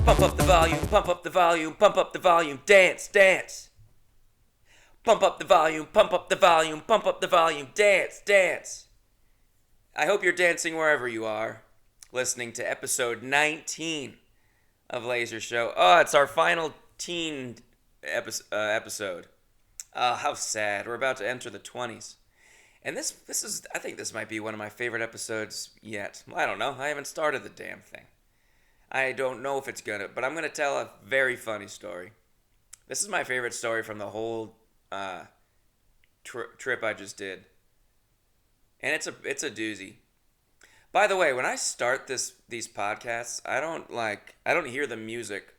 Pump up the volume, pump up the volume, pump up the volume, dance, dance. Pump up the volume, pump up the volume, pump up the volume, dance, dance. I hope you're dancing wherever you are, listening to episode 19 of Laser Show. Oh, it's our final teen episode. How sad. We're about to enter the 20s. And this is, I think this might be one of my favorite episodes yet. I don't know. I haven't started the damn thing. I don't know if it's gonna, but I'm gonna tell a very funny story. This is my favorite story from the whole trip I just did. And it's a doozy. By the way, when I start these podcasts, I don't hear the music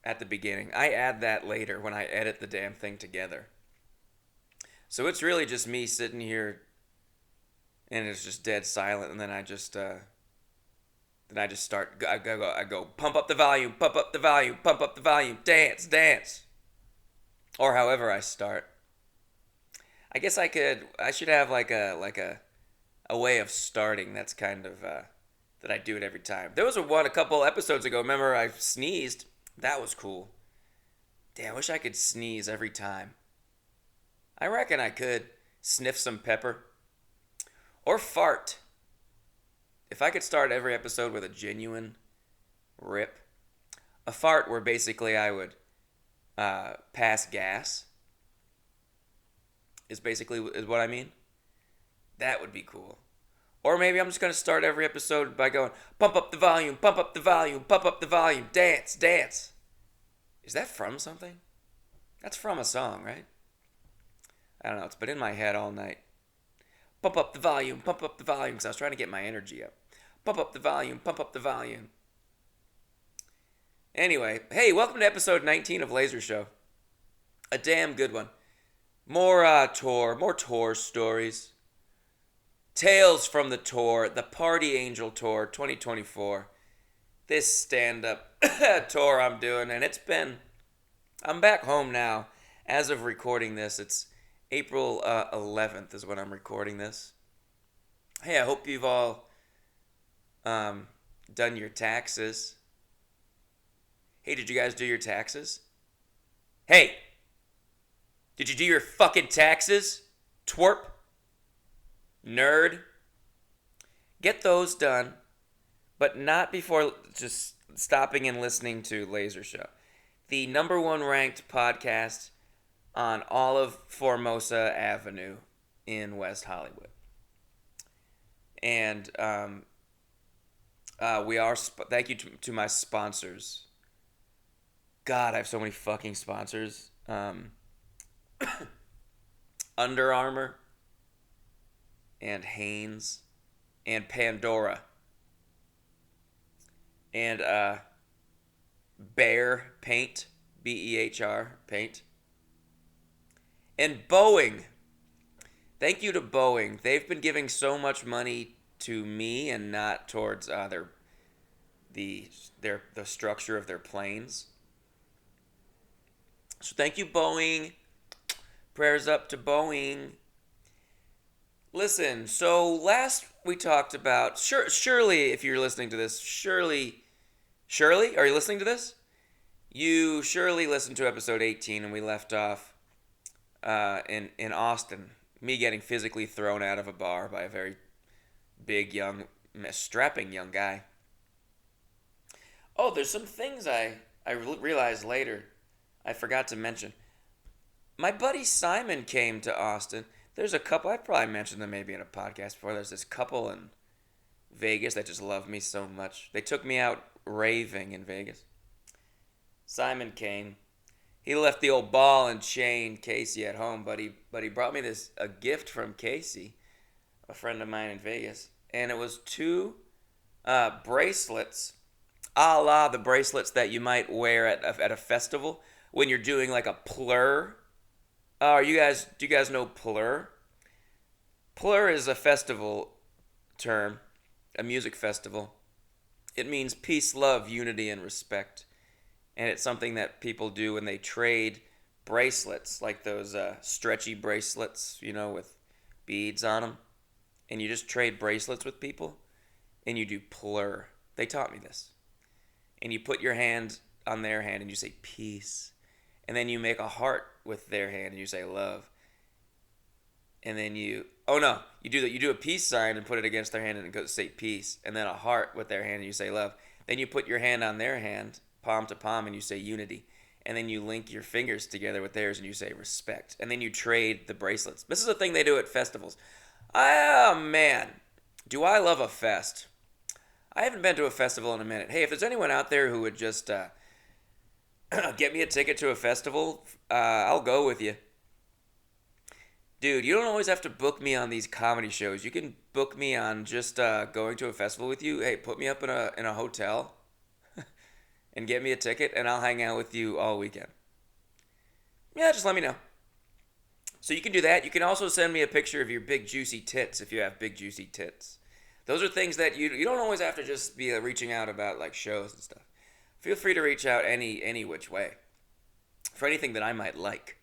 at the beginning. I add that later when I edit the damn thing together. So it's really just me sitting here, and it's just dead silent, and then I just start. I go pump up the volume, pump up the volume, pump up the volume, dance, dance, or however I start. I guess I should have like a way of starting that's kind of that I do it every time. There was a couple episodes ago. Remember I sneezed? That was cool. Damn, I wish I could sneeze every time. I reckon I could sniff some pepper. Or fart. If I could start every episode with a genuine rip. A fart where basically I would pass gas. Is what I mean. That would be cool. Or maybe I'm just going to start every episode by going, pump up the volume, pump up the volume, pump up the volume, dance, dance. Is that from something? That's from a song, right? I don't know. It's been in my head all night. Pump up the volume, because I was trying to get my energy up. Pump up the volume, pump up the volume. Anyway, hey, welcome to episode 19 of Laser Show. A damn good one. More tour stories. Tales from the tour, the Party Angel Tour 2024. This stand-up tour I'm doing, and I'm back home now. As of recording this, it's April 11th is when I'm recording this. Hey, I hope you've all done your taxes. Hey, did you guys do your taxes? Hey! Did you do your fucking taxes? Twerp? Nerd? Get those done, but not before just stopping and listening to Laser Show. The number one ranked podcast on all of Formosa Avenue in West Hollywood. And thank you to my sponsors. God, I have so many fucking sponsors. Under Armour and Hanes and Pandora and Behr Paint, B-E-H-R Paint, and Boeing. Thank you to Boeing. They've been giving so much money to me and not towards the structure of their planes. So thank you, Boeing. Prayers up to Boeing. Listen, so last we talked about Shirley, if you're listening to this, Shirley, are you listening to this? You surely listened to episode 18, and we left off in Austin, me getting physically thrown out of a bar by a very big, strapping young guy. Oh, there's some things I realized later I forgot to mention. My buddy Simon came to Austin. There's a couple, I probably mentioned them maybe in a podcast before. There's this couple in Vegas that just love me so much. They took me out raving in Vegas. Simon came. He left the old ball and chain Casey at home, but he brought me a gift from Casey, a friend of mine in Vegas, and it was 2 bracelets, a la the bracelets that you might wear at a festival when you're doing like a plur. Do you guys know plur? Plur is a festival term, a music festival. It means peace, love, unity, and respect. And it's something that people do when they trade bracelets, like those stretchy bracelets, with beads on them. And you just trade bracelets with people, and you do plur. They taught me this. and you put your hand on their hand and you say peace, and then you make a heart with their hand and you say love, and then you do a peace sign and put it against their hand and go say peace, and then a heart with their hand and you say love. Then you put your hand on their hand, palm to palm, and you say unity. And then you link your fingers together with theirs and you say respect. And then you trade the bracelets. This is a thing they do at festivals. Oh, man. Do I love a fest? I haven't been to a festival in a minute. Hey, if there's anyone out there who would just get me a ticket to a festival, I'll go with you. Dude, you don't always have to book me on these comedy shows. You can book me on just going to a festival with you. Hey, put me up in a hotel and get me a ticket, and I'll hang out with you all weekend. Yeah, just let me know. So you can do that. You can also send me a picture of your big juicy tits if you have big juicy tits. Those are things that you don't always have to just be reaching out about like shows and stuff. Feel free to reach out any which way for anything that I might like.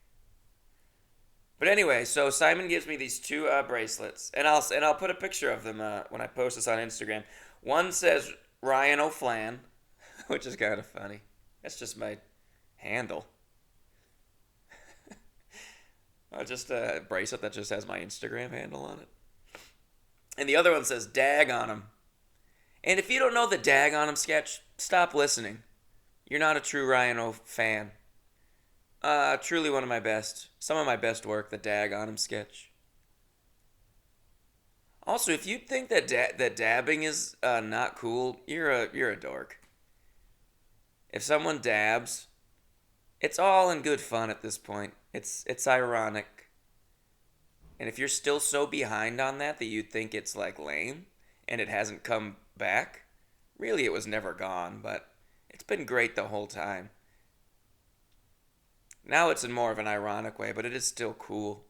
But anyway, so Simon gives me these two bracelets, and I'll put a picture of them when I post this on Instagram. One says Ryan O'Flan, which is kind of funny. That's just my handle. Just a bracelet that just has my Instagram handle on it. And the other one says Dag on 'em. And if you don't know the Dag on 'em sketch, stop listening. You're not a true Ryan O fan. Truly one of my best. Some of my best work, the Dag on 'em sketch. Also, if you think that that dabbing is not cool, you're a dork. If someone dabs, it's all in good fun at this point. It's ironic. And if you're still so behind on that you think it's like lame and it hasn't come back, really it was never gone, but it's been great the whole time. Now it's in more of an ironic way, but it is still cool.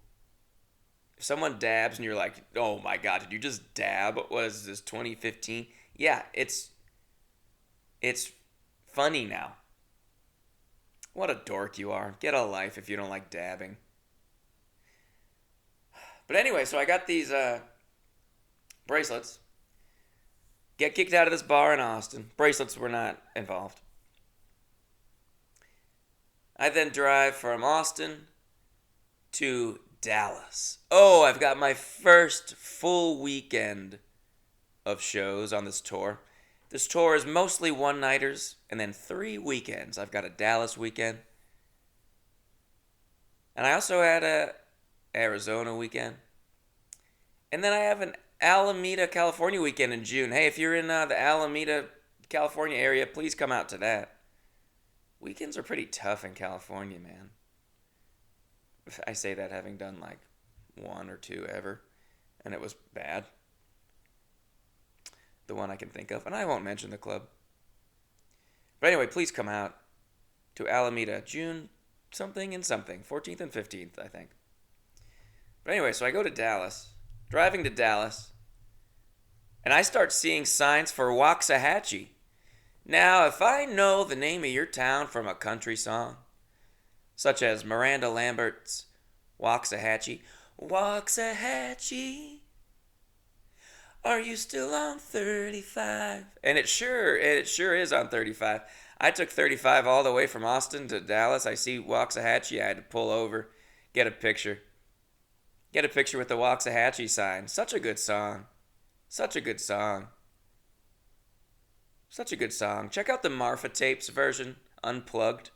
If someone dabs and you're like, oh my god, did you just dab? What is this, 2015? Yeah, it's funny now. What a dork you are. Get a life if you don't like dabbing. But anyway, so I got these bracelets. Get kicked out of this bar in Austin. Bracelets were not involved. I then drive from Austin to Dallas. Oh, I've got my first full weekend of shows on this tour. This tour is mostly one-nighters and then 3 weekends. I've got a Dallas weekend. And I also had a Arizona weekend. And then I have an Alameda, California weekend in June. Hey, if you're in the Alameda, California area, please come out to that. Weekends are pretty tough in California, man. I say that having done like 1 or 2 ever, and it was bad. The one I can think of, and I won't mention the club. But anyway, please come out to Alameda, June something and something, 14th and 15th, I think. But anyway, so I go to Dallas, driving to Dallas, and I start seeing signs for Waxahachie. Now, if I know the name of your town from a country song, such as Miranda Lambert's Waxahachie, Waxahachie, are you still on 35? And it sure is on 35. I took 35 all the way from Austin to Dallas. I see Waxahachie. I had to pull over, get a picture. Get a picture with the Waxahachie sign. Such a good song. Such a good song. Such a good song. Check out the Marfa Tapes version, unplugged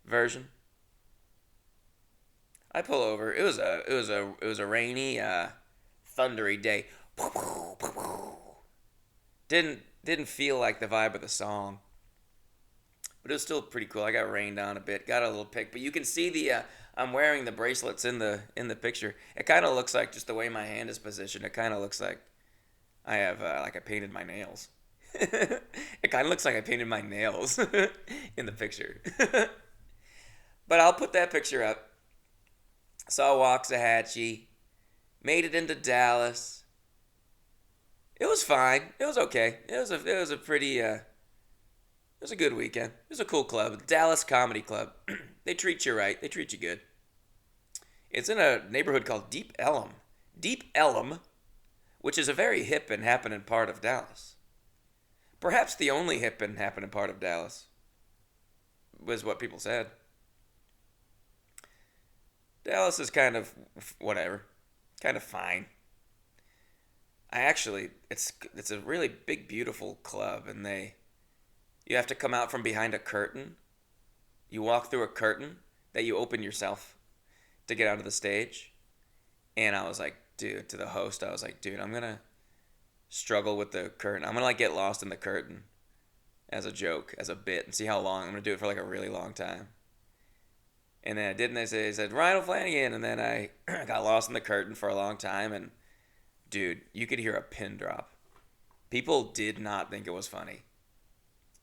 version. I pull over. It was a rainy, thundery day. Didn't feel like the vibe of the song, but it was still pretty cool. I got rained on a bit, got a little pic, but you can see I'm wearing the bracelets in the picture. It kind of looks like just the way my hand is positioned. It kind of looks like I have like I painted my nails. It kind of looks like I painted my nails in the picture. But I'll put that picture up. Saw Waxahachie, made it into Dallas. It was fine. It was okay. It was a pretty it was a good weekend. It was a cool club, Dallas Comedy Club. They treat you right. They treat you good. It's in a neighborhood called Deep Ellum. Deep Ellum, which is a very hip and happening part of Dallas. perhaps the only hip and happening part of Dallas, was what people said. Dallas is kind of whatever, kind of fine. It's a really big, beautiful club, and you have to come out from behind a curtain. You walk through a curtain that you open yourself to get onto the stage. And I was like, dude, to the host, I was like, dude, I'm gonna struggle with the curtain. I'm gonna like get lost in the curtain as a joke, as a bit, and see how long. I'm gonna do it for like a really long time. And then I did, and they said Ryan O'Flanagan, and then I got lost in the curtain for a long time, and dude, you could hear a pin drop. People did not think it was funny.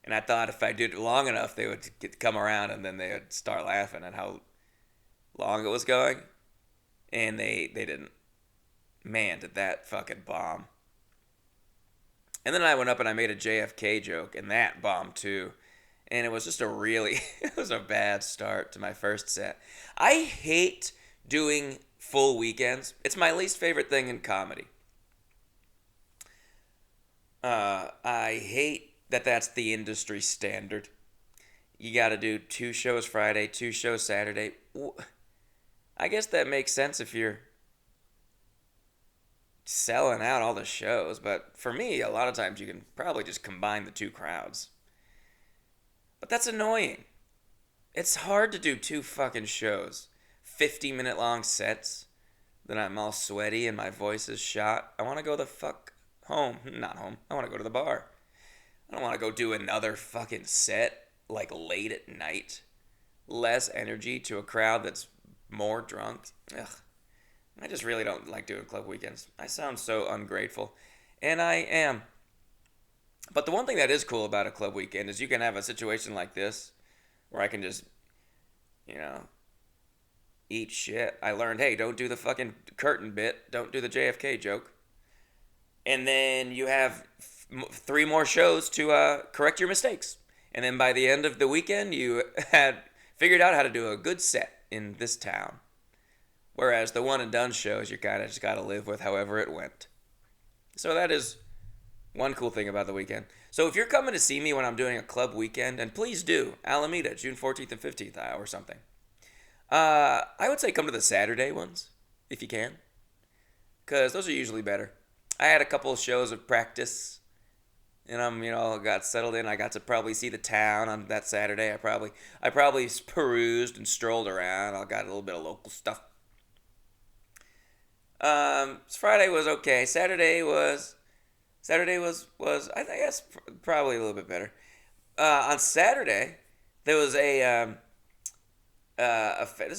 And I thought if I did it long enough, they would come around and then they would start laughing at how long it was going. And they didn't. Man, did that fucking bomb. And then I went up and I made a JFK joke, and that bombed too. And it was just it was a bad start to my first set. I hate doing full weekends. It's my least favorite thing in comedy. I hate that that's the industry standard. You got to do 2 shows Friday, 2 shows Saturday. I guess that makes sense if you're selling out all the shows, but for me, a lot of times you can probably just combine the 2 crowds. But that's annoying. It's hard to do 2 fucking shows, 50-minute long sets. Then I'm all sweaty and my voice is shot. I want to go the fuck home. Not home. I want to go to the bar. I don't want to go do another fucking set like late at night. Less energy to a crowd that's more drunk. Ugh. I just really don't like doing club weekends. I sound so ungrateful. And I am. But the one thing that is cool about a club weekend is you can have a situation like this where I can just, eat shit. I learned, hey, don't do the fucking curtain bit. Don't do the JFK joke. And then you have 3 more shows to correct your mistakes. And then by the end of the weekend, you had figured out how to do a good set in this town. Whereas the one and done shows, you kind of just got to live with however it went. So that is one cool thing about the weekend. So if you're coming to see me when I'm doing a club weekend, and please do, Alameda, June 14th and 15th or something. I would say come to the Saturday ones, if you can. Because those are usually better. I had a couple of shows of practice. And I'm, got settled in. I got to probably see the town on that Saturday. I probably perused and strolled around. I got a little bit of local stuff. Friday was okay. Saturday was I guess probably a little bit better. On Saturday there was this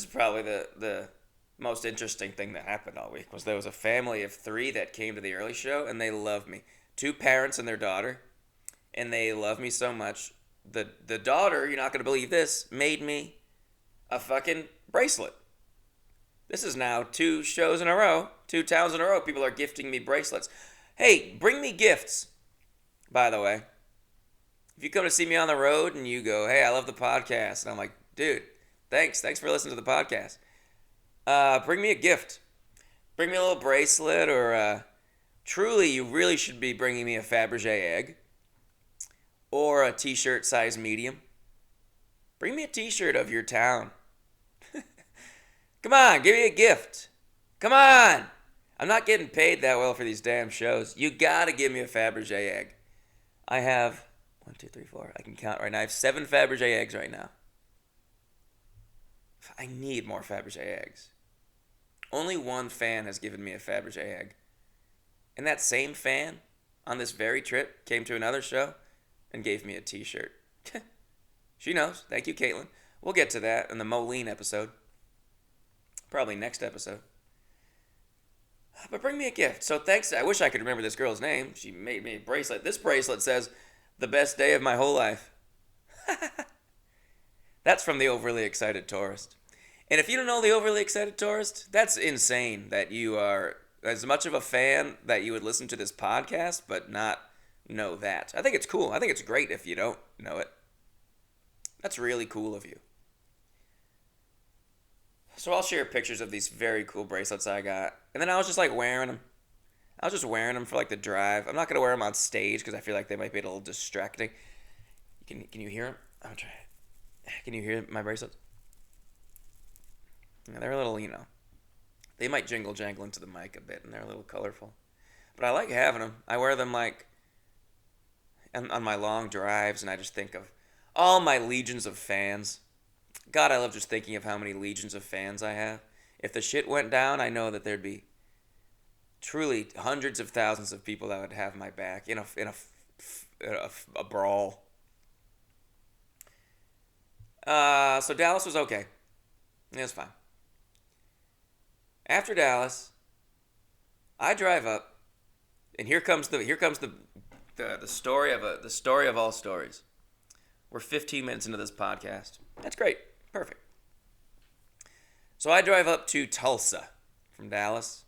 is probably the most interesting thing that happened all week. Was there was a family of 3 that came to the early show, and they loved me. 2 parents and their daughter, and they love me so much. The daughter, you're not gonna believe this, made me a fucking bracelet. This is now 2 shows in a row, 2 towns in a row. People are gifting me bracelets. Hey, bring me gifts, by the way. If you come to see me on the road and you go, hey, I love the podcast, and I'm like, dude, thanks for listening to the podcast. Bring me a gift. Bring me a little bracelet, or truly, you really should be bringing me a Fabergé egg or a t-shirt size medium. Bring me a t-shirt of your town. Come on, give me a gift. Come on. I'm not getting paid that well for these damn shows. You gotta give me a Fabergé egg. I have 1, 2, 3, 4. I can count right now. I have 7 Fabergé eggs right now. I need more Fabergé eggs. Only one fan has given me a Fabergé egg. And that same fan, on this very trip, came to another show and gave me a t-shirt. She knows. Thank you, Caitlin. We'll get to that in the Moline episode. Probably next episode. But bring me a gift. So thanks. I wish I could remember this girl's name. She made me a bracelet. This bracelet says, the best day of my whole life. That's from the Overly Excited Tourist. And if you don't know the Overly Excited Tourist, that's insane that you are as much of a fan that you would listen to this podcast, but not know that. I think it's cool. I think it's great if you don't know it. That's really cool of you. So I'll share pictures of these very cool bracelets I got. And then I was just like wearing them. I was just wearing them for like the drive. I'm not gonna wear them on stage because I feel like they might be a little distracting. Can you hear them? I'm trying. Can you hear my bracelets? Yeah, they're a little, they might jingle jangle into the mic a bit, and they're a little colorful. But I like having them. I wear them like on my long drives, and I just think of all my legions of fans. God, I love just thinking of how many legions of fans I have. If the shit went down, I know that there'd be truly hundreds of thousands of people that would have my back in a brawl. So Dallas was okay. It was fine. After Dallas, I drive up, and here comes the story of all stories. We're 15 minutes into this podcast. That's great. Perfect. So I drive up to Tulsa from Dallas.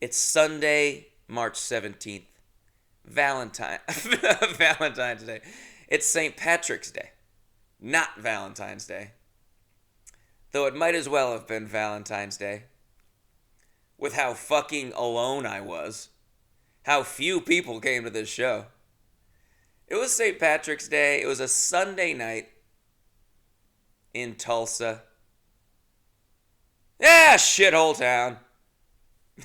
It's Sunday, March 17th. Valentine's Day. It's St. Patrick's Day. Not Valentine's Day. Though it might as well have been Valentine's Day. With how fucking alone I was. How few people came to this show. It was St. Patrick's Day. It was a Sunday night in Tulsa. Yeah, shithole town.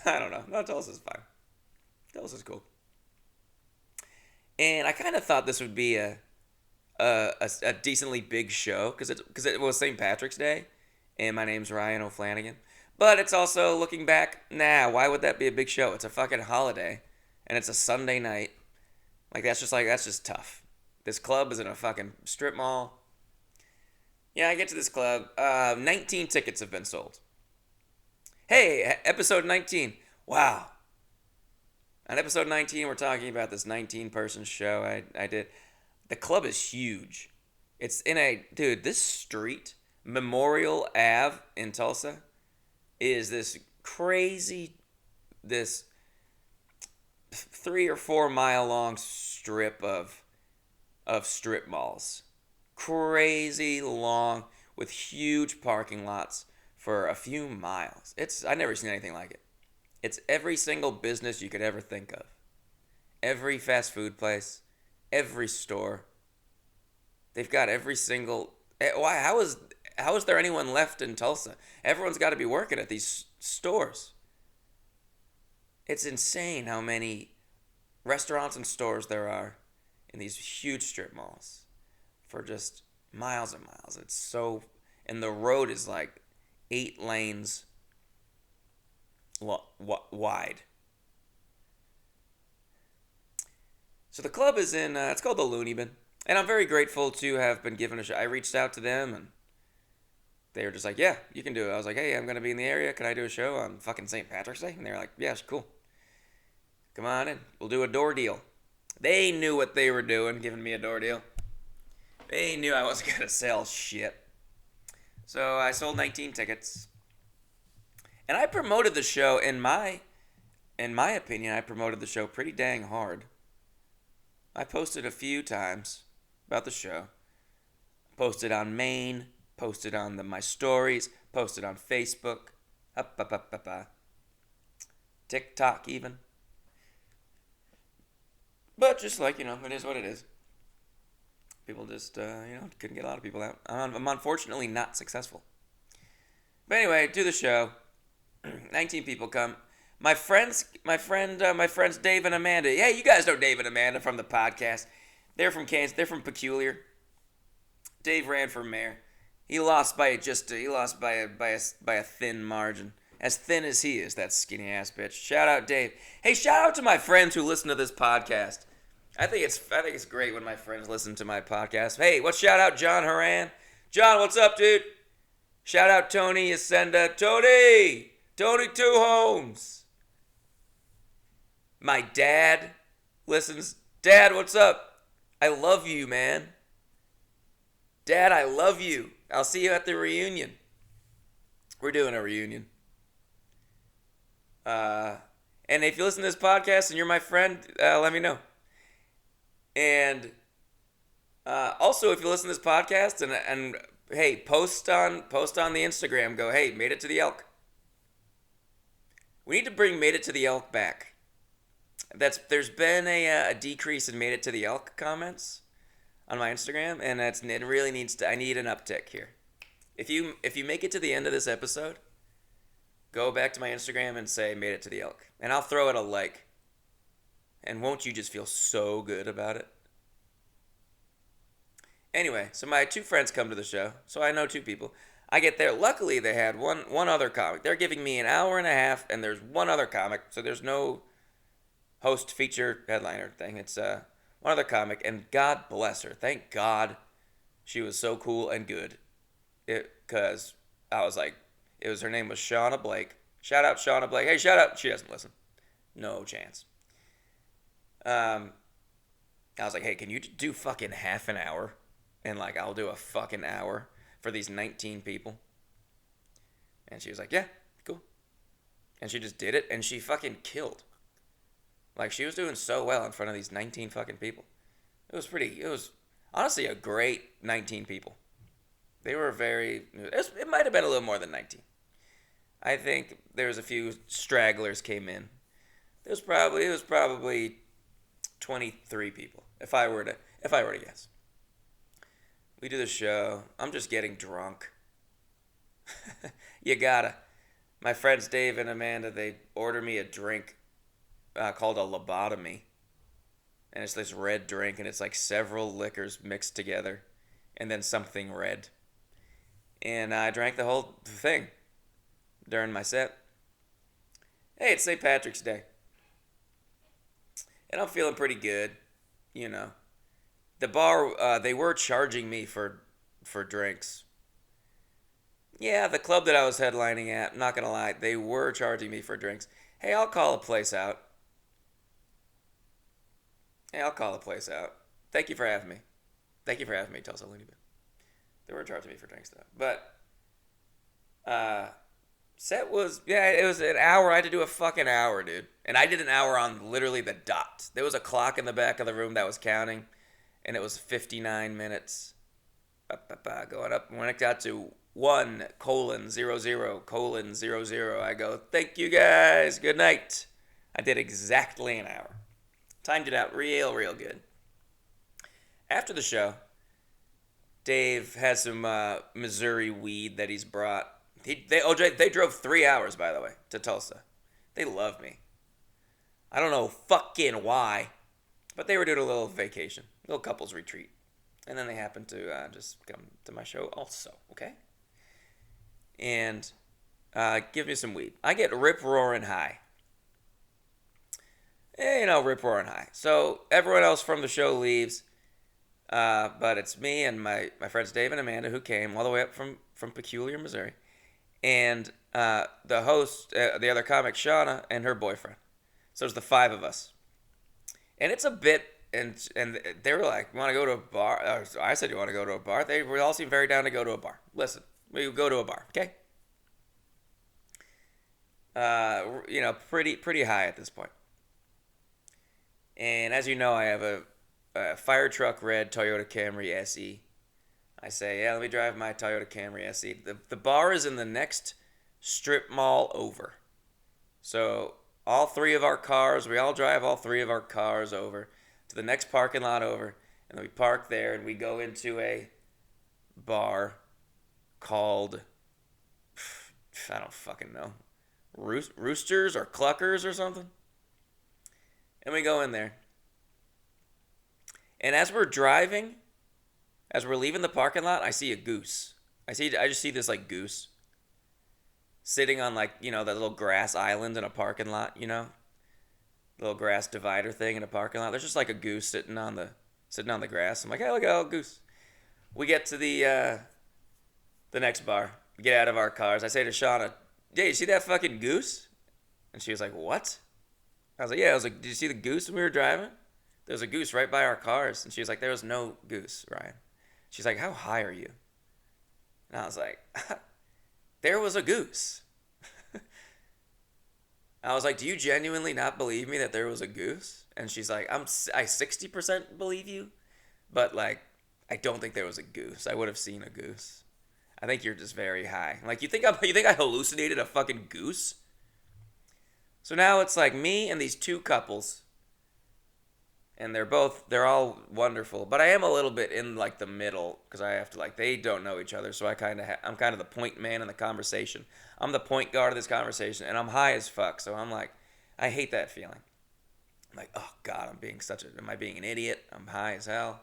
I don't know. No, Tulsa's fine. Tulsa's cool. And I kind of thought this would be a decently big show because it was St. Patrick's Day, and my name's Ryan O'Flanagan. But it's also, looking back, why would that be a big show? It's a fucking holiday, and it's a Sunday night. That's just tough. This club is in a fucking strip mall. Yeah, I get to this club. 19 tickets have been sold. Hey, episode 19. Wow. On episode 19, we're talking about this 19-person show I did. The club is huge. It's in this street, Memorial Ave in Tulsa, is this 3 or 4 mile long strip of strip malls. Crazy long with huge parking lots for a few miles. I've never seen anything like it. It's every single business you could ever think of. Every fast food place, every store. They've got every single. Why? How is there anyone left in Tulsa? Everyone's got to be working at these stores. It's insane how many restaurants and stores there are in these huge strip malls for just miles and miles. And the road is like 8 lanes wide. So the club is it's called the Looney Bin. And I'm very grateful to have been given a show. I reached out to them, and they were just like, yeah, you can do it. I was like, hey, I'm going to be in the area. Can I do a show on fucking St. Patrick's Day? And they were like, yeah, cool. Come on in. We'll do a door deal. They knew what they were doing, giving me a door deal. They knew I wasn't going to sell shit. So I sold 19 tickets. And I promoted the show, in my opinion, I promoted the show pretty dang hard. I posted a few times about the show. Posted on Maine, posted on my stories, posted on Facebook, TikTok even. But just it is what it is. People just, couldn't get a lot of people out. I'm unfortunately not successful. But anyway, do the show. 19 people come. My friends Dave and Amanda. Hey, you guys know Dave and Amanda from the podcast. They're from Kansas. They're from Peculiar. Dave ran for mayor. He lost by a thin margin. As thin as he is, that skinny ass bitch. Shout out Dave. Hey, shout out to my friends who listen to this podcast. I think it's great when my friends listen to my podcast. Hey, shout out John Horan. John, what's up, dude? Shout out Tony Ascenda. Tony Two Homes. My dad listens. Dad, what's up? I love you, man. Dad, I love you. I'll see you at the reunion. We're doing a reunion. And if you listen to this podcast and you're my friend, let me know. And also, if you listen to this podcast and hey, post on the Instagram. Go, hey, made it to the Elk. We need to bring Made It to the Elk back. there's been a decrease in made it to the elk comments on my Instagram, and it really needs to. I need an uptick here. If you make it to the end of this episode, go back to my Instagram and say made it to the elk, and I'll throw it a like. And won't you just feel so good about it? Anyway, so my two friends come to the show, so I know two people. I get there. Luckily, they had one other comic. They're giving me an hour and a half, and there's one other comic, so there's no host, feature, headliner thing. It's one other comic, and God bless her. Thank God she was so cool and good. Because I was like, her name was Shauna Blake. Shout out Shauna Blake. Hey, shout out. She doesn't listen. No chance. I was like, hey, can you do fucking half an hour? And like, I'll do a fucking hour for these 19 people. And she was like, yeah, cool. And she just did it, and she fucking killed. Like, she was doing so well in front of these 19 fucking people. It was honestly a great 19 people. They were it might have been a little more than 19. I think there was a few stragglers came in. It was probably 23 people, if I were to guess. We do the show. I'm just getting drunk. You gotta. My friends Dave and Amanda, they order me a drink called a lobotomy. And it's this red drink, and it's like several liquors mixed together, and then something red. And I drank the whole thing during my set. Hey, it's St. Patrick's Day. And I'm feeling pretty good, you know. The bar, they were charging me for drinks. Yeah, the club that I was headlining at, I'm not going to lie, they were charging me for drinks. Hey, I'll call a place out. Thank you for having me. Tulsa Looney Bin. They were charging me for drinks, though. But, set was, it was an hour. I had to do a fucking hour, dude. And I did an hour on literally the dot. There was a clock in the back of the room that was counting, and it was 59 minutes. Going up. When it got to 1:00:00, I go, thank you guys. Good night. I did exactly an hour. Timed it out real good. After the show, Dave has some Missouri weed that he's brought. They drove 3 hours, by the way, to Tulsa. They love me. I don't know fucking why, but they were doing a little vacation, a little couples retreat. And then they happened to just come to my show also, okay? And give me some weed. I get rip-roaring high. Rip-roaring high. So everyone else from the show leaves, but it's me and my friends Dave and Amanda who came all the way up from Peculiar, Missouri. And the host, the other comic, Shauna, and her boyfriend. So there's the five of us. And it's a bit, and they were like, you want to go to a bar? I said, you want to go to a bar? They all seem very down to go to a bar. Listen, we go to a bar, okay? Pretty high at this point. And as you know, I have a fire truck red Toyota Camry SE. I say, yeah, let me drive my Toyota Camry SE. The bar is in the next strip mall over. So we all drive all three of our cars over to the next parking lot over. And then we park there and we go into a bar called, I don't fucking know, Roosters or Cluckers or something. And we go in there. And as we're leaving the parking lot, I see a goose. I just see this like goose sitting on like, that little grass island in a parking lot, little grass divider thing in a parking lot. There's just like a goose sitting on the grass. I'm like, hey, look at a goose. We get to the next bar. We get out of our cars. I say to Shauna, hey, you see that fucking goose? And she was like, what? I was like, yeah. I was like, did you see the goose when we were driving? There was a goose right by our cars. And she was like, there was no goose, Ryan. She's like, how high are you? And I was like, there was a goose. I was like, do you genuinely not believe me that there was a goose? And she's like, I 60% believe you, but like, I don't think there was a goose. I would have seen a goose. I think you're just very high. Like, you think I hallucinated a fucking goose? So now it's like me and these two couples and they're all wonderful, but I am a little bit in like the middle because I have to like they don't know each other, so I'm kind of the point man in the conversation. I'm the point guard of this conversation, and I'm high as fuck, so I'm like, I hate that feeling. I'm like, oh god, am I being an idiot? I'm high as hell.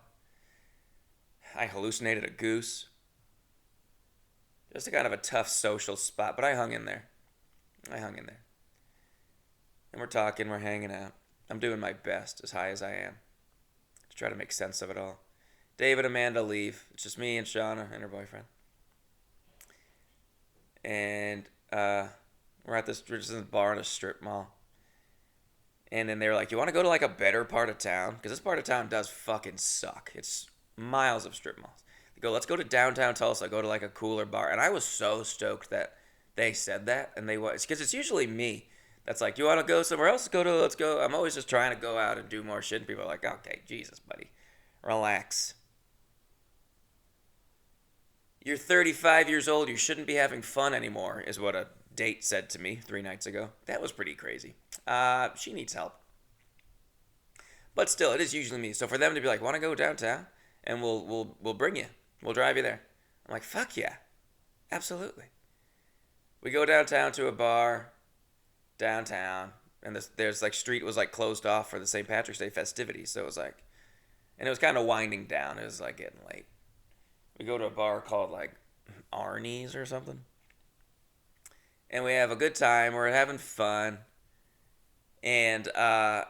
I hallucinated a goose. Just a kind of a tough social spot, but I hung in there. I hung in there. And we're talking, we're hanging out. I'm doing my best, as high as I am, to try to make sense of it all. Dave and Amanda leave. It's just me and Shauna and her boyfriend. And we're just in this bar in a strip mall. And then they're like, you want to go to like a better part of town? Because this part of town does fucking suck. It's miles of strip malls. They go, let's go to downtown Tulsa, go to like a cooler bar. And I was so stoked that they said that. And they was, because it's usually me that's like, you want to go somewhere else? Let's go. I'm always just trying to go out and do more shit. And people are like, okay, Jesus, buddy, relax. You're 35 years old. You shouldn't be having fun anymore, is what a date said to me 3 nights ago. That was pretty crazy. She needs help. But still, it is usually me. So for them to be like, want to go downtown? And we'll bring you. We'll drive you there. I'm like, fuck yeah. Absolutely. We go downtown to a bar. Downtown. And there's like street was like closed off for the St. Patrick's Day festivities. So it was like, and it was kind of winding down. It was like getting late. We go to a bar called like Arnie's or something. And we have a good time. We're having fun. And I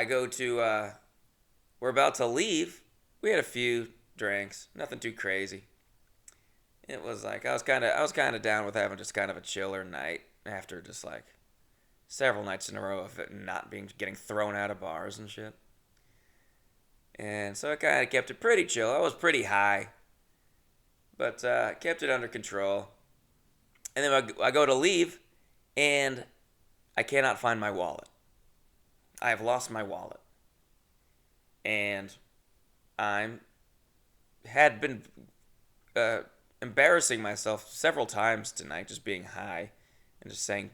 go to, we're about to leave. We had a few drinks, nothing too crazy. It was like I was kind of down with having just kind of a chiller night after just like several nights in a row of it not getting thrown out of bars and shit. And so I kind of kept it pretty chill. I was pretty high, but kept it under control. And then I go to leave, and I cannot find my wallet. I have lost my wallet. And had been embarrassing myself several times tonight, just being high and just saying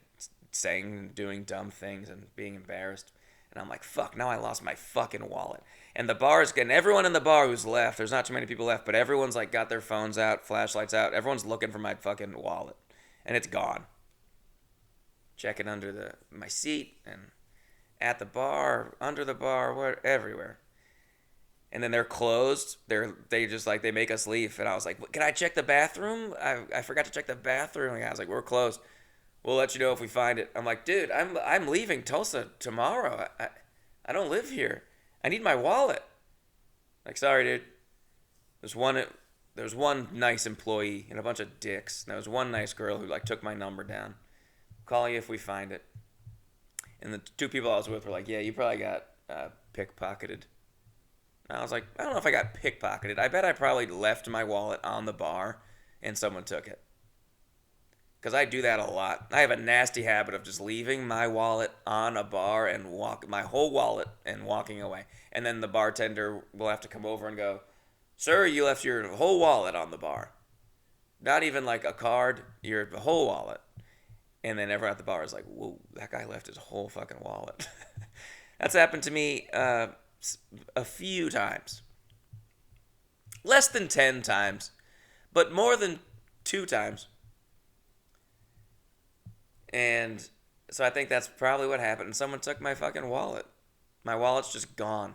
and doing dumb things and being embarrassed. And I'm like, fuck, now I lost my fucking wallet. And everyone in the bar who's left, there's not too many people left, but everyone's like got their phones out, flashlights out. Everyone's looking for my fucking wallet. And it's gone. Checking under my seat and at the bar, under the bar, everywhere. And then they're closed. They make us leave. And I was like, can I check the bathroom? I forgot to check the bathroom. And I was like, we're closed. We'll let you know if we find it. I'm like, dude, I'm leaving Tulsa tomorrow. I don't live here. I need my wallet. Like, sorry, dude. There's one nice employee and a bunch of dicks. And there was one nice girl who like took my number down. Call you if we find it. And the 2 people I was with were like, yeah, you probably got pickpocketed. And I was like, I don't know if I got pickpocketed. I bet I probably left my wallet on the bar and someone took it. Because I do that a lot. I have a nasty habit of just leaving my wallet on a bar and my whole wallet and walking away. And then the bartender will have to come over and go, sir, you left your whole wallet on the bar. Not even like a card, your whole wallet. And then everyone at the bar is like, whoa, that guy left his whole fucking wallet. That's happened to me a few times. Less than 10 times, but more than 2 times. And so I think that's probably what happened. And someone took my fucking wallet. My wallet's just gone.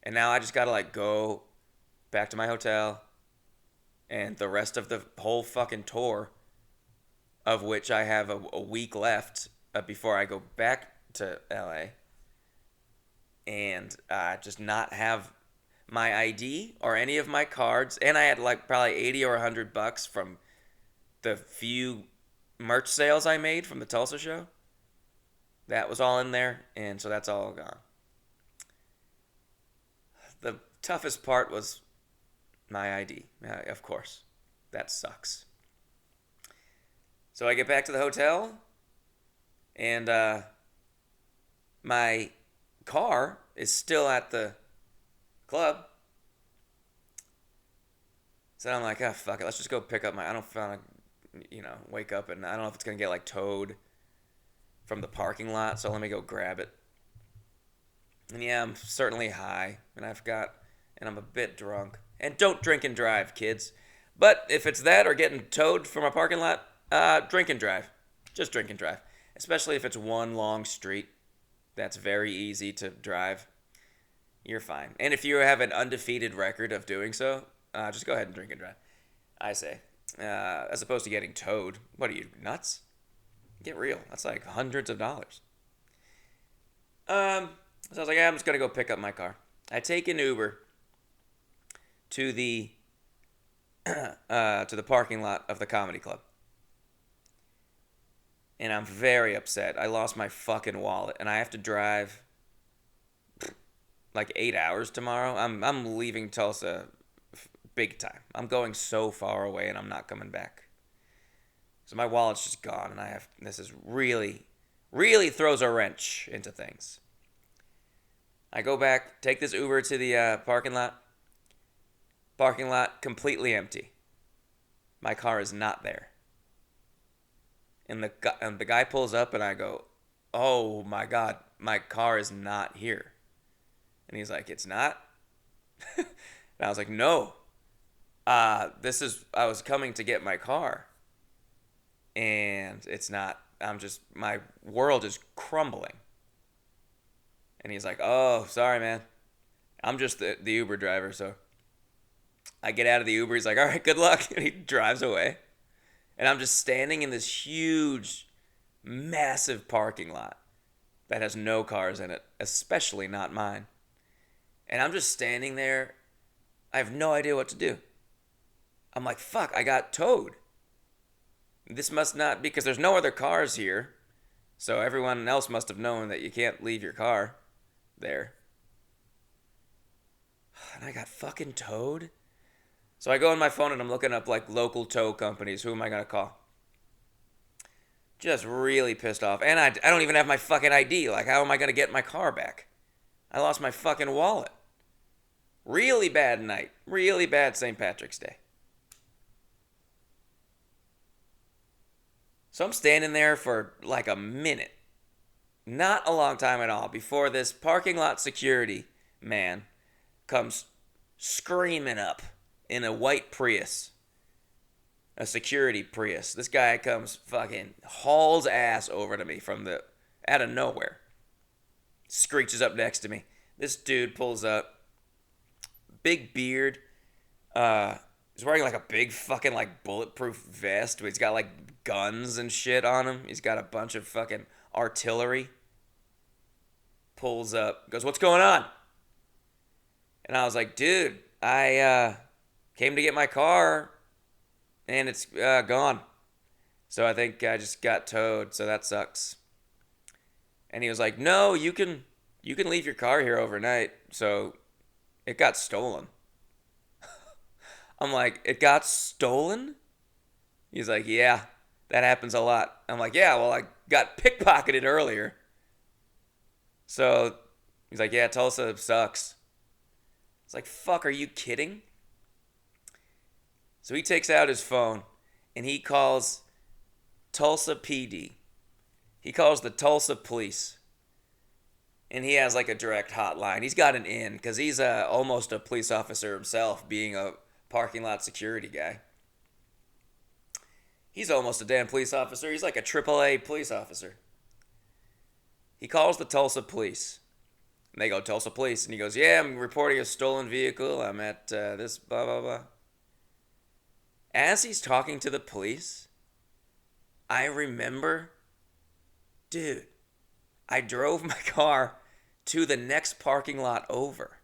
And now I just gotta like go back to my hotel. And the rest of the whole fucking tour, of which I have a week left before I go back to LA. And just not have my ID or any of my cards. And I had like probably 80 or $100 from the few merch sales I made from the Tulsa show. That was all in there, and so that's all gone. The toughest part was my ID, of course. That sucks. So I get back to the hotel, and my car is still at the club. So I'm like, oh, fuck it, let's just go pick up I don't want to wake up and I don't know if it's going to get like towed from the parking lot, so let me go grab it. And yeah, I'm certainly high, and I'm a bit drunk. And don't drink and drive, kids. But if it's that or getting towed from a parking lot, drink and drive. Just drink and drive. Especially if it's one long street that's very easy to drive. You're fine. And if you have an undefeated record of doing so, just go ahead and drink and drive. I say. As opposed to getting towed. What are you, nuts? Get real. That's like hundreds of dollars. So I was like, I'm just gonna go pick up my car. I take an Uber to the to the parking lot of the comedy club, and I'm very upset. I lost my fucking wallet, and I have to drive like 8 hours tomorrow. I'm leaving Tulsa big time. I'm going so far away, and I'm not coming back. So my wallet's just gone, and this is really throws a wrench into things. I go back, take this Uber to the parking lot. Parking lot completely empty. My car is not there. And the guy pulls up, and I go, "Oh my God, my car is not here." And he's like, "It's not?" And I was like, "No. I was coming to get my car, and it's not. My world is crumbling." And he's like, "Oh, sorry, man. I'm just the Uber driver." So I get out of the Uber. He's like, "All right, good luck." And he drives away. And I'm just standing in this huge, massive parking lot that has no cars in it, especially not mine. And I'm just standing there. I have no idea what to do. I'm like, fuck, I got towed. This must not, because there's no other cars here. So everyone else must have known that you can't leave your car there. And I got fucking towed. So I go on my phone and I'm looking up like local tow companies. Who am I going to call? Just really pissed off. And I don't even have my fucking ID. Like, how am I going to get my car back? I lost my fucking wallet. Really bad night. Really bad St. Patrick's Day. So I'm standing there for like a minute. Not a long time at all. Before this parking lot security man comes screaming up in a white Prius. A security Prius. This guy comes fucking hauls ass over to me from out of nowhere. Screeches up next to me. This dude pulls up. Big beard. He's wearing like a big fucking like bulletproof vest. He's got like guns and shit on him. He's got a bunch of fucking artillery. Pulls up. Goes, "What's going on?" And I was like, "Dude, I came to get my car and it's gone. So I think I just got towed, so that sucks." And he was like, "No, you can leave your car here overnight. So it got stolen." I'm like, "It got stolen?" He's like, "Yeah, that happens a lot." I'm like, "Yeah, well, I got pickpocketed earlier." So he's like, "Yeah, Tulsa sucks." It's like, fuck, are you kidding? So he takes out his phone and he calls Tulsa PD. He calls the Tulsa police. And he has like a direct hotline. He's got an in because he's almost a police officer himself, being a parking lot security guy. He's almost a damn police officer. He's like a AAA police officer. He calls the Tulsa police. And they go, "Tulsa police." And he goes, "Yeah, I'm reporting a stolen vehicle. I'm at this blah, blah, blah." As he's talking to the police, I remember, dude, I drove my car to the next parking lot over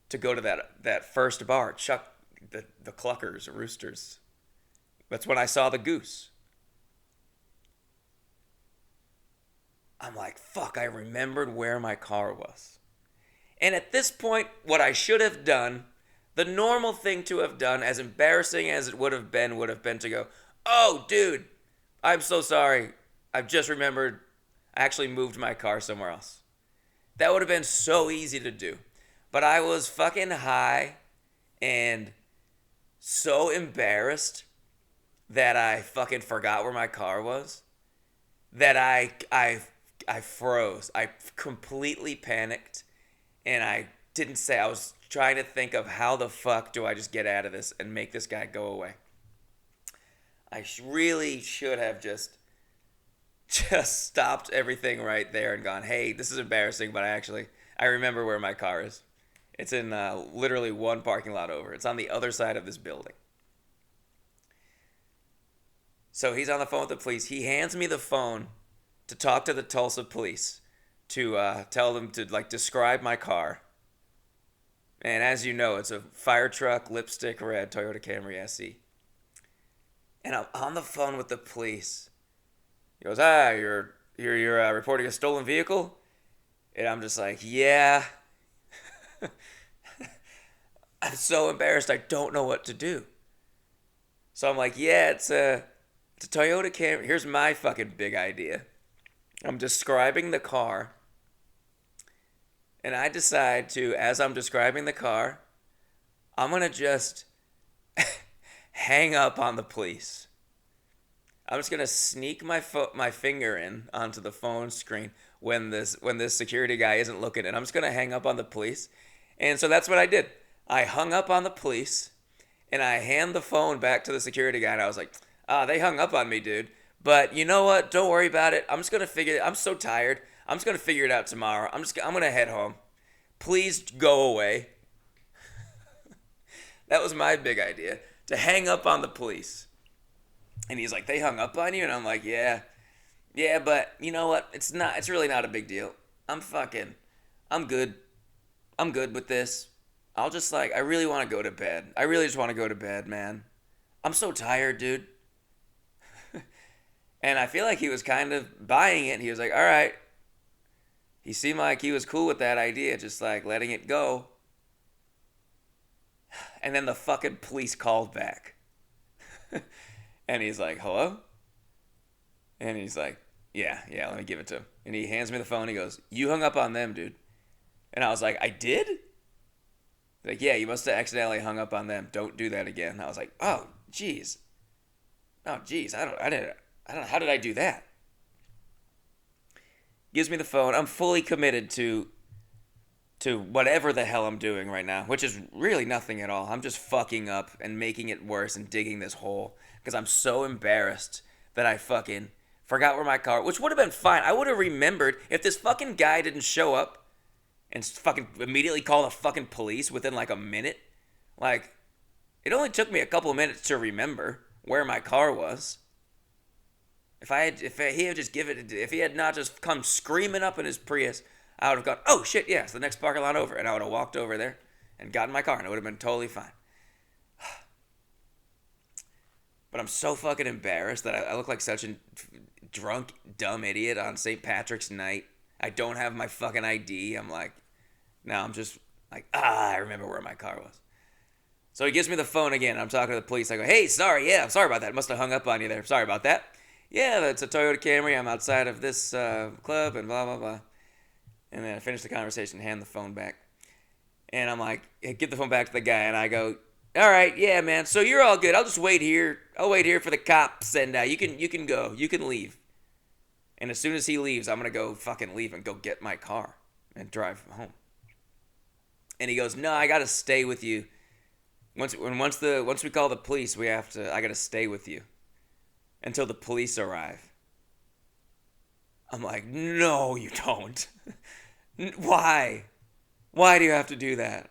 to go to that first bar, Chuck, the Cluckers, Roosters. That's when I saw the goose. I'm like, fuck, I remembered where my car was. And at this point, what I should have done, the normal thing to have done, as embarrassing as it would have been to go, "Oh, dude, I'm so sorry. I've just remembered I actually moved my car somewhere else." That would have been so easy to do. But I was fucking high and so embarrassed that I fucking forgot where my car was that I I froze. I completely panicked, and I didn't say. I was trying to think of how the fuck do I just get out of this and make this guy go away. I really should have just stopped everything right there and gone, hey, this is embarrassing, but I remember where my car is. It's in literally one parking lot over. It's on the other side of this building. So he's on the phone with the police. He hands me the phone to talk to the Tulsa police to tell them to like describe my car. And as you know, it's a fire truck, lipstick red Toyota Camry SE. And I'm on the phone with the police. He goes, you're reporting a stolen vehicle? And I'm just like, yeah. I'm so embarrassed. I don't know what to do. So I'm like, yeah, it's a Toyota Camry. Here's my fucking big idea. I'm describing the car. And I decide to, as I'm describing the car, I'm going to just hang up on the police. I'm just going to sneak my finger in onto the phone screen when this security guy isn't looking, and I'm just going to hang up on the police. And so that's what I did. I hung up on the police, and I hand the phone back to the security guy, and I was like, they hung up on me, dude. But you know what? Don't worry about it. I'm just going to figure it. I'm so tired. I'm just going to figure it out tomorrow. I'm going to head home. Please go away. That was my big idea, to hang up on the police. And he's like, they hung up on you? And I'm like, yeah, but you know what? It's really not a big deal. I'm good. I'm good with this. I really want to go to bed. I really just want to go to bed, man. I'm so tired, dude. And I feel like he was kind of buying it. He was like, all right. He seemed like he was cool with that idea, just like letting it go. And then the fucking police called back. And he's like, hello? And he's like, yeah, let me give it to him. And he hands me the phone. He goes, you hung up on them, dude. And I was like, I did? Like, yeah, you must have accidentally hung up on them. Don't do that again. And I was like, oh, jeez. I don't know. How did I do that? Gives me the phone. I'm fully committed to whatever the hell I'm doing right now, which is really nothing at all. I'm just fucking up and making it worse and digging this hole because I'm so embarrassed that I fucking forgot where my car, which would have been fine. I would have remembered if this fucking guy didn't show up and fucking immediately call the fuking police within like a minute. Like, it only took me a couple of minutes to remember where my car was. If he had not just come screaming up in his Prius, I would have gone, oh shit, yeah, it's the next parking lot over. And I would have walked over there and gotten my car and it would have been totally fine. But I'm so fucking embarrassed that I look like such a drunk, dumb idiot on St. Patrick's night. I don't have my fucking ID. I'm like, now I'm just like, I remember where my car was. So he gives me the phone again. I'm talking to the police. I go, hey, I'm sorry about that. Must have hung up on you there. Sorry about that. Yeah, that's a Toyota Camry. I'm outside of this club and blah, blah, blah. And then I finish the conversation, hand the phone back. And I'm like, give the phone back to the guy. And I go, all right, yeah, man. So you're all good. I'll just wait here. I'll wait here for the cops. And you can go. You can leave. And as soon as he leaves, I'm going to go fucking leave and go get my car and drive home. And he goes, no, I got to stay with you. Once we call the police, I got to stay with you until the police arrive. I'm like, no, you don't. Why? Why do you have to do that?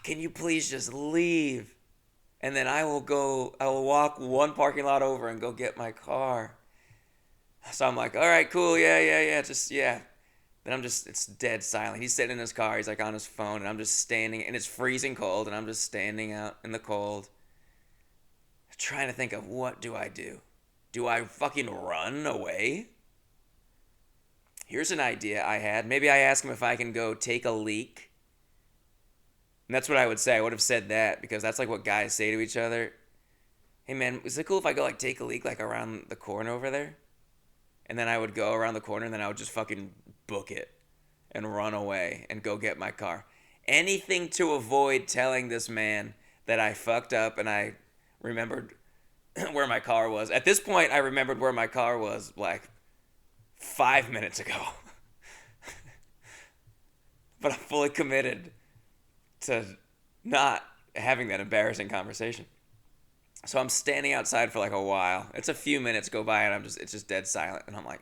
Can you please just leave? And then I will walk one parking lot over and go get my car. So I'm like, all right, cool, yeah. Then it's dead silent. He's sitting in his car, he's like on his phone, and I'm just standing, and it's freezing cold, and I'm just standing out in the cold, trying to think of what do I do? Do I fucking run away? Here's an idea I had. Maybe I ask him if I can go take a leak. And that's what I would say. I would have said that because that's like what guys say to each other. Hey man, is it cool if I go like take a leak like around the corner over there? And then I would go around the corner and then I would just fucking book it and run away and go get my car. Anything to avoid telling this man that I fucked up and I remembered where my car was. At this point, I remembered where my car was like 5 minutes ago. But I'm fully committed to not having that embarrassing conversation. So I'm standing outside for like a while. It's a few minutes go by and it's just dead silent. And I'm like,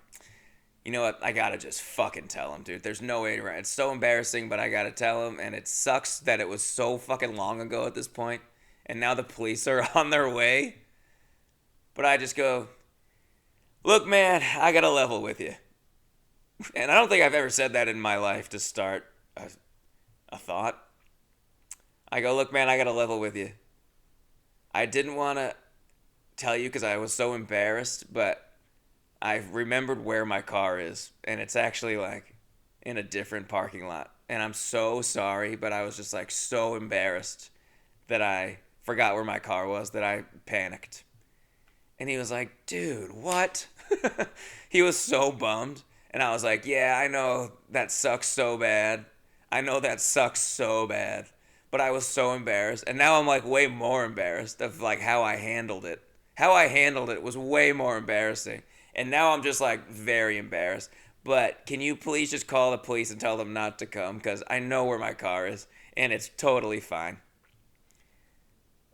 you know what? I gotta just fucking tell him, dude. There's no way around. It's so embarrassing, but I gotta tell him. And it sucks that it was so fucking long ago at this point, and now the police are on their way. But I just go, look, man, I gotta level with you. And I don't think I've ever said that in my life to start a thought. I go, look, man, I gotta level with you. I didn't want to tell you because I was so embarrassed, but I remembered where my car is, and it's actually like in a different parking lot. And I'm so sorry, but I was just like so embarrassed that I forgot where my car was that I panicked. And he was like, dude, what? He was so bummed. And I was like, yeah, I know that sucks so bad. I know that sucks so bad. But I was so embarrassed. And now I'm like way more embarrassed of like how I handled it. How I handled it was way more embarrassing. And now I'm just like very embarrassed. But can you please just call the police and tell them not to come? Because I know where my car is. And it's totally fine.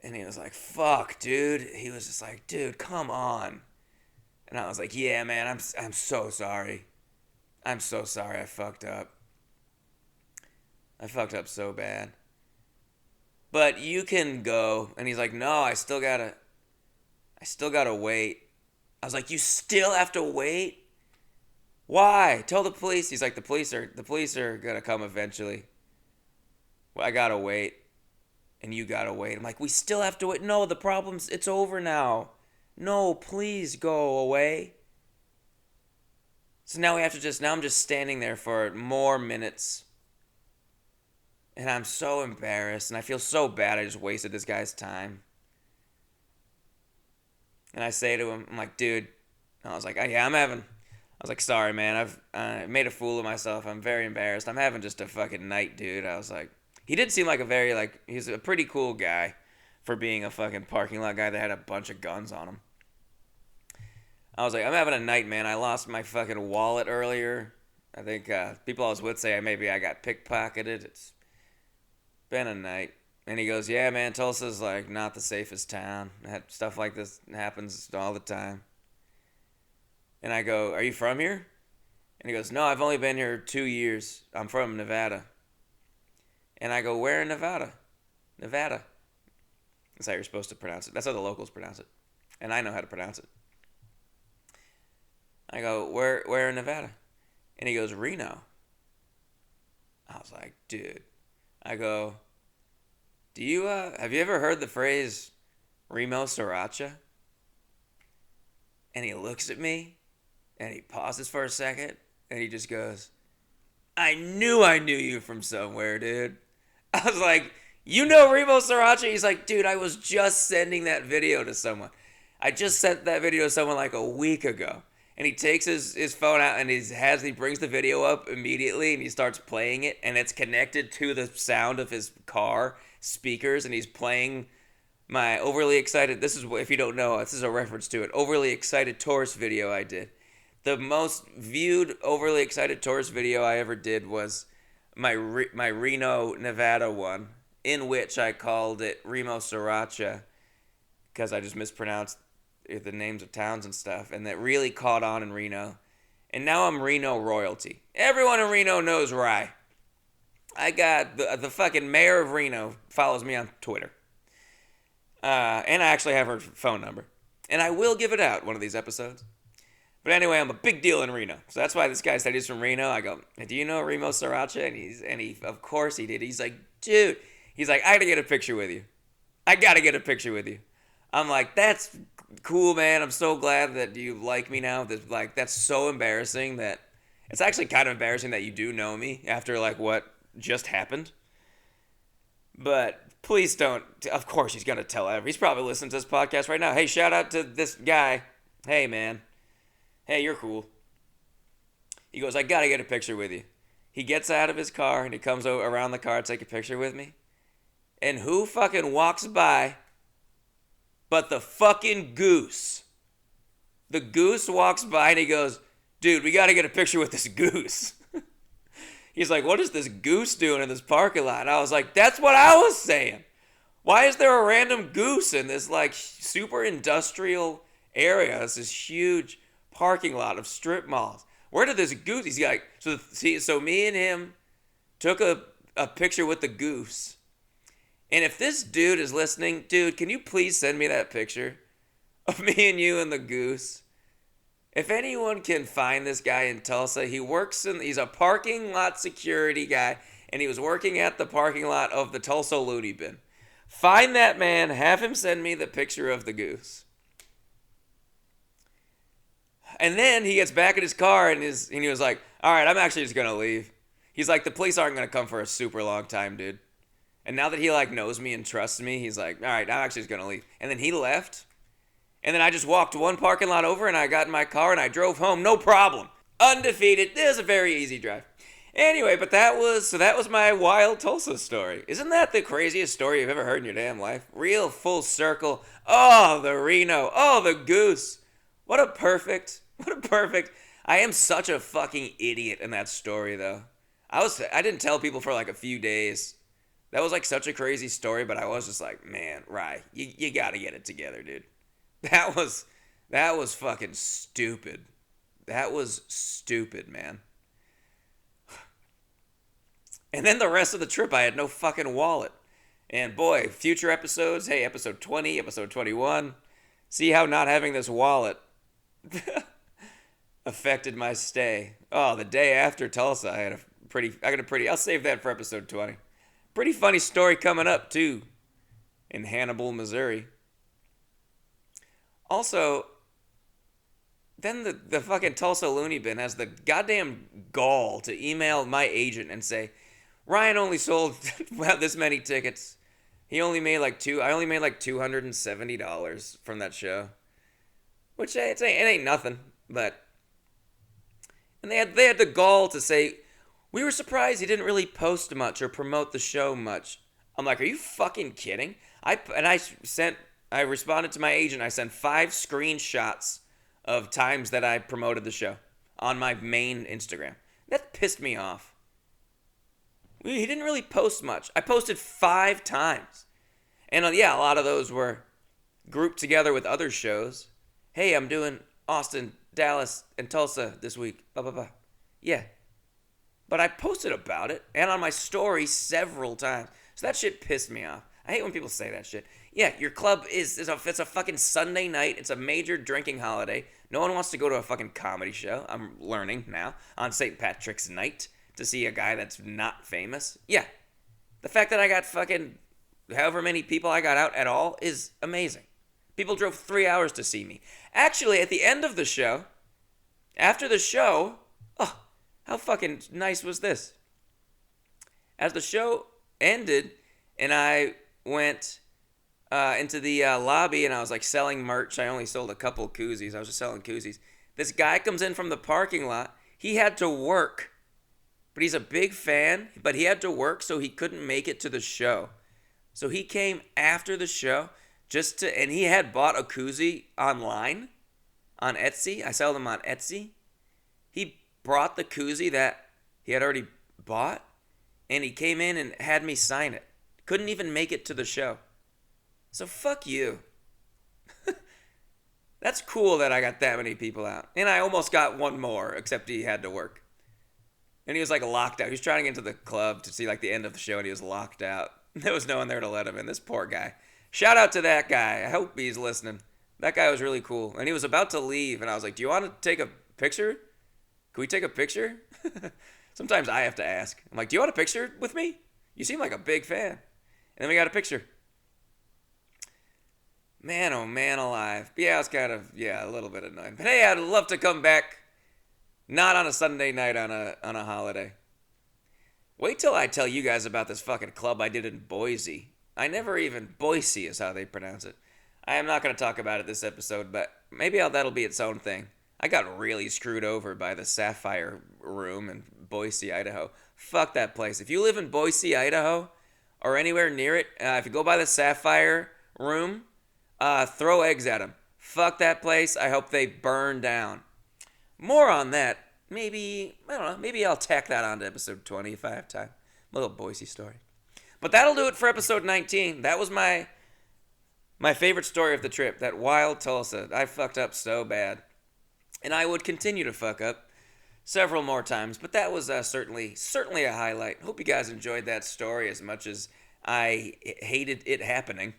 And he was like, fuck, dude. He was just like, dude, come on. And I was like, yeah, man, I'm so sorry. I'm so sorry I fucked up. I fucked up so bad. But you can go. And he's like, no, I still gotta wait. I was like, you still have to wait? Why? Tell the police. He's like, the police are gonna come eventually. Well, I gotta wait. And you gotta wait. I'm like, we still have to wait. No, it's over now. No, please go away. So now I'm just standing there for more minutes. And I'm so embarrassed, and I feel so bad I just wasted this guy's time. And I say to him, I'm like, dude, and I was like, yeah, I was like, sorry, man, I've made a fool of myself. I'm very embarrassed. I'm having just a fucking night, dude. I was like, he did seem like he's a pretty cool guy for being a fucking parking lot guy that had a bunch of guns on him. I was like, I'm having a night, man. I lost my fucking wallet earlier. I think people I was with say maybe I got pickpocketed. It's been a night. And he goes, yeah, man, Tulsa's like not the safest town. Stuff like this happens all the time. And I go, are you from here? And he goes, no, I've only been here 2 years. I'm from Nevada. And I go, where in Nevada? Nevada. That's how you're supposed to pronounce it. That's how the locals pronounce it. And I know how to pronounce it. I go, where in Nevada? And he goes, Reno. I was like, dude. I go, have you ever heard the phrase Remo Sriracha? And he looks at me, and he pauses for a second, and he just goes, I knew you from somewhere, dude. I was like, you know Remo Sriracha? He's like, dude, I was just sending that video to someone. I just sent that video to someone like a week ago. And he takes his phone out and he brings the video up immediately and he starts playing it, and it's connected to the sound of his car speakers, and he's playing my overly excited, this is, if you don't know, this is a reference to it, overly excited tourist video I did. The most viewed overly excited tourist video I ever did was my Reno, Nevada one, in which I called it Remo Sriracha because I just mispronounced the names of towns and stuff, and that really caught on in Reno. And now I'm Reno royalty. Everyone in Reno knows Rye. I got the fucking mayor of Reno follows me on Twitter. And I actually have her phone number. And I will give it out one of these episodes. But anyway, I'm a big deal in Reno. So that's why this guy said he's from Reno. I go, do you know Remo Sriracha? And he of course he did. He's like, dude. He's like, I gotta get a picture with you. I'm like, that's cool, man. I'm so glad that you like me now. That's so embarrassing that it's actually kind of embarrassing that you do know me after like what just happened. But please don't. Of course he's gonna tell everyone. He's probably listening to this podcast right now. Hey, shout out to this guy. Hey, man. Hey, you're cool. He goes, I gotta get a picture with you. He gets out of his car and he comes around the car to take a picture with me. And who fucking walks by but the fucking goose? The goose walks by and he goes, dude, we got to get a picture with this goose. He's like, what is this goose doing in this parking lot? And I was like, that's what I was saying. Why is there a random goose in this like super industrial area? It's this huge parking lot of strip malls. Where did this goose? He's like, so me and him took a picture with the goose. And if this dude is listening, dude, can you please send me that picture of me and you and the goose? If anyone can find this guy in Tulsa, he's a parking lot security guy, and he was working at the parking lot of the Tulsa Looney Bin. Find that man, have him send me the picture of the goose. And then he gets back in his car and he was like, all right, I'm actually just going to leave. He's like, the police aren't going to come for a super long time, dude. And now that he like knows me and trusts me, he's like, all right, I'm actually just going to leave. And then he left. And then I just walked one parking lot over and I got in my car and I drove home. No problem. Undefeated. It was a very easy drive. Anyway, but that was my wild Tulsa story. Isn't that the craziest story you've ever heard in your damn life? Real full circle. Oh, the Reno. Oh, the goose. What a perfect. I am such a fucking idiot in that story though. I didn't tell people for like a few days. That was like such a crazy story, but I was just like, man, Rye, you gotta get it together, dude. That was fucking stupid. That was stupid, man. And then the rest of the trip, I had no fucking wallet. And boy, future episodes, hey, episode 20, episode 21, see how not having this wallet affected my stay. Oh, the day after Tulsa, I'll save that for episode 20. Pretty funny story coming up, too, in Hannibal, Missouri. Also, then the fucking Tulsa Looney Bin has the goddamn gall to email my agent and say, Ryan only sold this many tickets. I only made like $270 from that show. Which it ain't nothing, but and they had the gall to say, we were surprised he didn't really post much or promote the show much. I'm like, are you fucking kidding? I responded to my agent. I sent 5 screenshots of times that I promoted the show on my main Instagram. That pissed me off. He didn't really post much. I posted 5 times. And yeah, a lot of those were grouped together with other shows. Hey, I'm doing Austin, Dallas, and Tulsa this week. Blah, blah, blah. Yeah. But I posted about it and on my story several times. So that shit pissed me off. I hate when people say that shit. Yeah, your club it's a fucking Sunday night. It's a major drinking holiday. No one wants to go to a fucking comedy show. I'm learning now on St. Patrick's night to see a guy that's not famous. Yeah. The fact that I got fucking however many people I got out at all is amazing. People drove 3 hours to see me. Actually, at the end of the show, after the show, oh, how fucking nice was this? As the show ended and I went into the lobby and I was like selling merch. I only sold a couple koozies. I was just selling koozies. This guy comes in from the parking lot. He had to work, but he's a big fan, but he had to work so he couldn't make it to the show. So he came after the show and he had bought a koozie online on Etsy. I sell them on Etsy. He brought the koozie that he had already bought and he came in and had me sign it. Couldn't even make it to the show. So fuck you. That's cool that I got that many people out. And I almost got one more, except he had to work. And he was like locked out. He was trying to get into the club to see like the end of the show and he was locked out. There was no one there to let him in. This poor guy. Shout out to that guy. I hope he's listening. That guy was really cool. And he was about to leave and I was like, do you want to take a picture? Can we take a picture? Sometimes I have to ask. I'm like, do you want a picture with me? You seem like a big fan. And then we got a picture. Man, oh man alive. Yeah, it's kind of, a little bit annoying. But hey, I'd love to come back. Not on a Sunday night on a holiday. Wait till I tell you guys about this fucking club I did in Boise. Boise is how they pronounce it. I am not going to talk about it this episode, but maybe that'll be its own thing. I got really screwed over by the Sapphire Room in Boise, Idaho. Fuck that place. If you live in Boise, Idaho, or anywhere near it, if you go by the Sapphire Room, throw eggs at them. Fuck that place. I hope they burn down. More on that. Maybe, I don't know, maybe I'll tack that on to episode 20 if I have time. A little Boise story. But that'll do it for episode 19. That was my favorite story of the trip, that wild Tulsa. I fucked up so bad. And I would continue to fuck up several more times, but that was certainly a highlight. Hope you guys enjoyed that story as much as I hated it happening.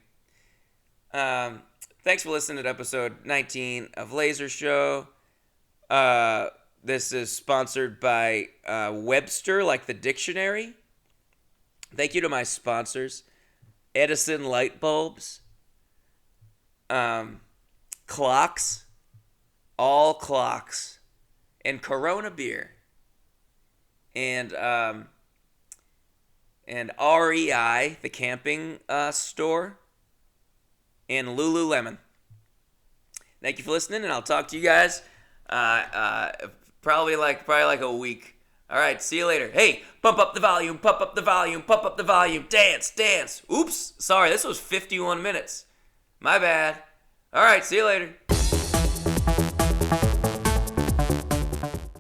Thanks for listening to episode 19 of Laser Show. This is sponsored by Webster, like the dictionary. Thank you to my sponsors: Edison light bulbs, clocks, all clocks, and Corona beer, and REI, the camping store, and Lululemon. Thank you for listening, and I'll talk to you guys probably like a week. All right, see you later. Hey, pump up the volume, pump up the volume, pump up the volume, dance, dance. Oops, sorry, this was 51 minutes. My bad. All right, see you later.